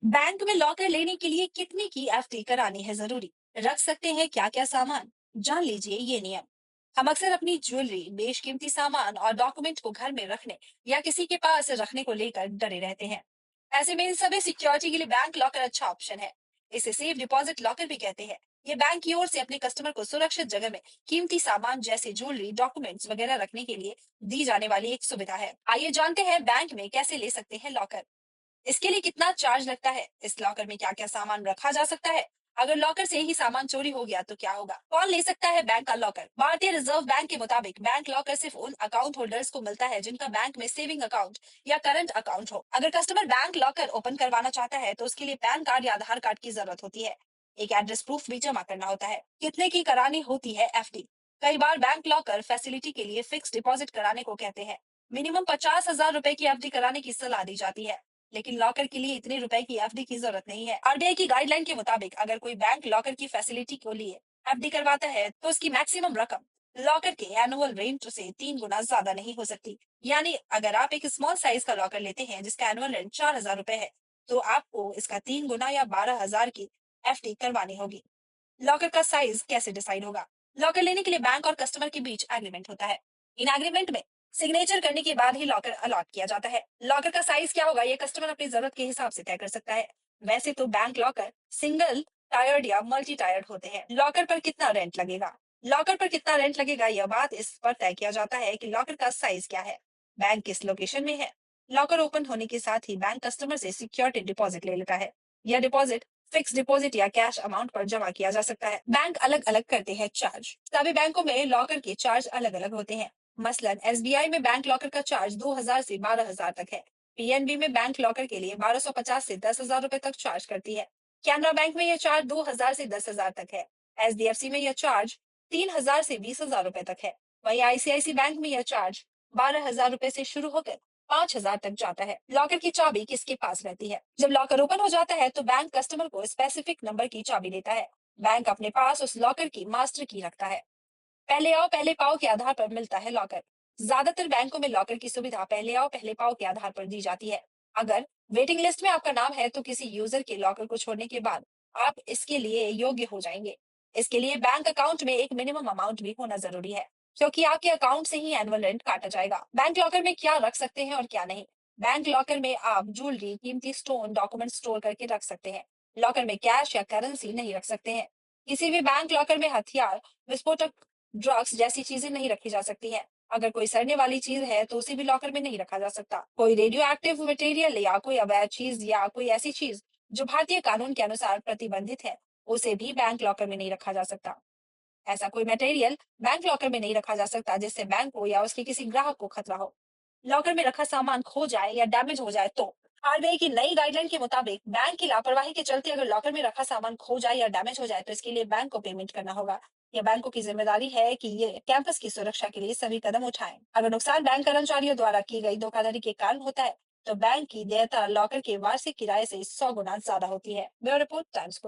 Bank में locker लेने के लिए कितने की एफडी करानी है जरूरी? रख सकते हैं क्या क्या सामान? जान लीजिए ये नियम। हम अक्सर अपनी ज्वेलरी, बेशकीमती सामान और डॉक्यूमेंट को घर में रखने या किसी के पास रखने को लेकर डरे रहते हैं। ऐसे में इन सभी सिक्योरिटी के लिए बैंक लॉकर अच्छा ऑप्शन है। इसे सेफ डिपॉजिट लॉकर भी कहते हैं। ये बैंक की ओर से अपने कस्टमर को सुरक्षित जगह में कीमती सामान जैसे ज्वेलरी, डॉक्यूमेंट्स वगैरह रखने के लिए दी जाने वाली एक सुविधा है। आइए जानते हैं बैंक में कैसे ले सकते हैं लॉकर। इसके लिए कितना चार्ज लगता है, इस लॉकर में क्या क्या सामान रखा जा सकता है, अगर लॉकर से ही सामान चोरी हो गया तो क्या होगा, कौन ले सकता है बैंक का लॉकर। भारतीय रिजर्व बैंक के मुताबिक बैंक लॉकर सिर्फ उन अकाउंट होल्डर्स को मिलता है जिनका बैंक में सेविंग अकाउंट या करंट अकाउंट हो। अगर कस्टमर बैंक लॉकर ओपन करवाना चाहता है तो उसके लिए पैन कार्ड या आधार कार्ड की जरूरत होती है। एक एड्रेस प्रूफ भी जमा करना होता है। कितने की करानी होती है एफडी? कई बार बैंक लॉकर फैसिलिटी के लिए फिक्स डिपॉजिट कराने को कहते हैं। मिनिमम 50,000 रुपए की एफडी कराने की सलाह दी जाती है, लेकिन लॉकर के लिए इतने रुपए की एफडी की जरूरत नहीं है। आरबीआई की गाइडलाइन के मुताबिक अगर कोई बैंक लॉकर की फैसिलिटी के लिए एफडी करवाता है तो उसकी मैक्सिमम रकम लॉकर के एनुअल रेंट से 3 गुना ज्यादा नहीं हो सकती। यानी अगर आप एक स्मॉल साइज का लॉकर लेते हैं जिसका एनुअल रेंट 4,000 रुपए है, तो आपको इसका 3 गुना या 12,000 की एफडी करवानी होगी। लॉकर का साइज कैसे डिसाइड होगा? लॉकर लेने के लिए बैंक और कस्टमर के बीच एग्रीमेंट होता है। इन एग्रीमेंट में सिग्नेचर करने के बाद ही लॉकर अलॉट किया जाता है। लॉकर का साइज क्या होगा ये कस्टमर अपनी जरूरत के हिसाब से तय कर सकता है। वैसे तो बैंक लॉकर सिंगल टायर्ड या मल्टी टायर्ड होते हैं। लॉकर पर कितना रेंट लगेगा? लॉकर पर कितना रेंट लगेगा यह बात इस पर तय किया जाता है कि लॉकर का साइज क्या है, बैंक किस लोकेशन में है। लॉकर ओपन होने के साथ ही बैंक कस्टमर से सिक्योरिटी डिपॉजिट ले लेता है। यह डिपॉजिट फिक्स डिपॉजिट या कैश अमाउंट पर जमा किया जा सकता है। बैंक अलग अलग करते हैं चार्ज। सभी बैंकों में लॉकर के चार्ज अलग अलग होते हैं। मसलन एसबीआई में बैंक लॉकर का चार्ज 2,000 से 12,000 तक है। पीएनबी में बैंक लॉकर के लिए 1250 से 10,000 रुपए तक चार्ज करती है। कैनरा बैंक में यह चार्ज 2,000 से 10,000 तक है। एचडीएफसी में यह चार्ज 3,000 से 20,000 रुपए तक है। वहीं आईसीआईसी बैंक में यह चार्ज 12,000 रुपए से शुरू होकर 5,000 तक जाता है। लॉकर की चाबी किसके पास रहती है? जब लॉकर ओपन हो जाता है तो बैंक कस्टमर को स्पेसिफिक नंबर की चाबी देता है। बैंक अपने पास उस लॉकर की मास्टर की रखता है। पहले आओ पहले पाओ के आधार पर मिलता है लॉकर। ज्यादातर बैंकों में लॉकर की सुविधा पहले आओ पहले पाओ के आधार पर दी जाती है। अगर वेटिंग लिस्ट में आपका नाम है तो किसी यूजर के लॉकर को छोड़ने के बाद आप इसके लिए योग्य हो जाएंगे। इसके लिए बैंक अकाउंट में एक मिनिमम अमाउंट भी होना जरूरी है, क्योंकि आपके अकाउंट से ही एनुअल रेंट काटा जाएगा। बैंक लॉकर में क्या रख सकते हैं और क्या नहीं? बैंक लॉकर में आप ज्वेलरी, कीमती स्टोन, डॉक्यूमेंट स्टोर करके रख सकते हैं। लॉकर में कैश या करेंसी नहीं रख सकते हैं। किसी भी बैंक लॉकर में हथियार, विस्फोटक, ड्रग्स जैसी चीजें नहीं रखी जा सकती हैं। अगर कोई सड़ने वाली चीज है तो उसे भी लॉकर में नहीं रखा जा सकता। कोई रेडियो एक्टिव मटेरियल या कोई अवैध चीज या कोई ऐसी चीज जो भारतीय कानून के अनुसार प्रतिबंधित है, उसे भी बैंक लॉकर में नहीं रखा जा सकता। ऐसा कोई मटेरियल बैंक लॉकर में नहीं रखा जा सकता जिससे बैंक को या उसके किसी ग्राहक को खतरा हो। लॉकर में रखा सामान खो जाए या डैमेज हो जाए तो आरबीआई की नई गाइडलाइन के मुताबिक बैंक की लापरवाही के चलते अगर लॉकर में रखा सामान खो जाए या डैमेज हो जाए तो इसके लिए बैंक को पेमेंट करना होगा। यह बैंकों की जिम्मेदारी है कि ये कैंपस की सुरक्षा के लिए सभी कदम उठाएं। अगर नुकसान बैंक कर्मचारियों द्वारा की गई धोखाधड़ी के कारण होता है तो बैंक की देयता लॉकर के वार्षिक किराए से 100 गुना ज्यादा होती है। Bureau report, times.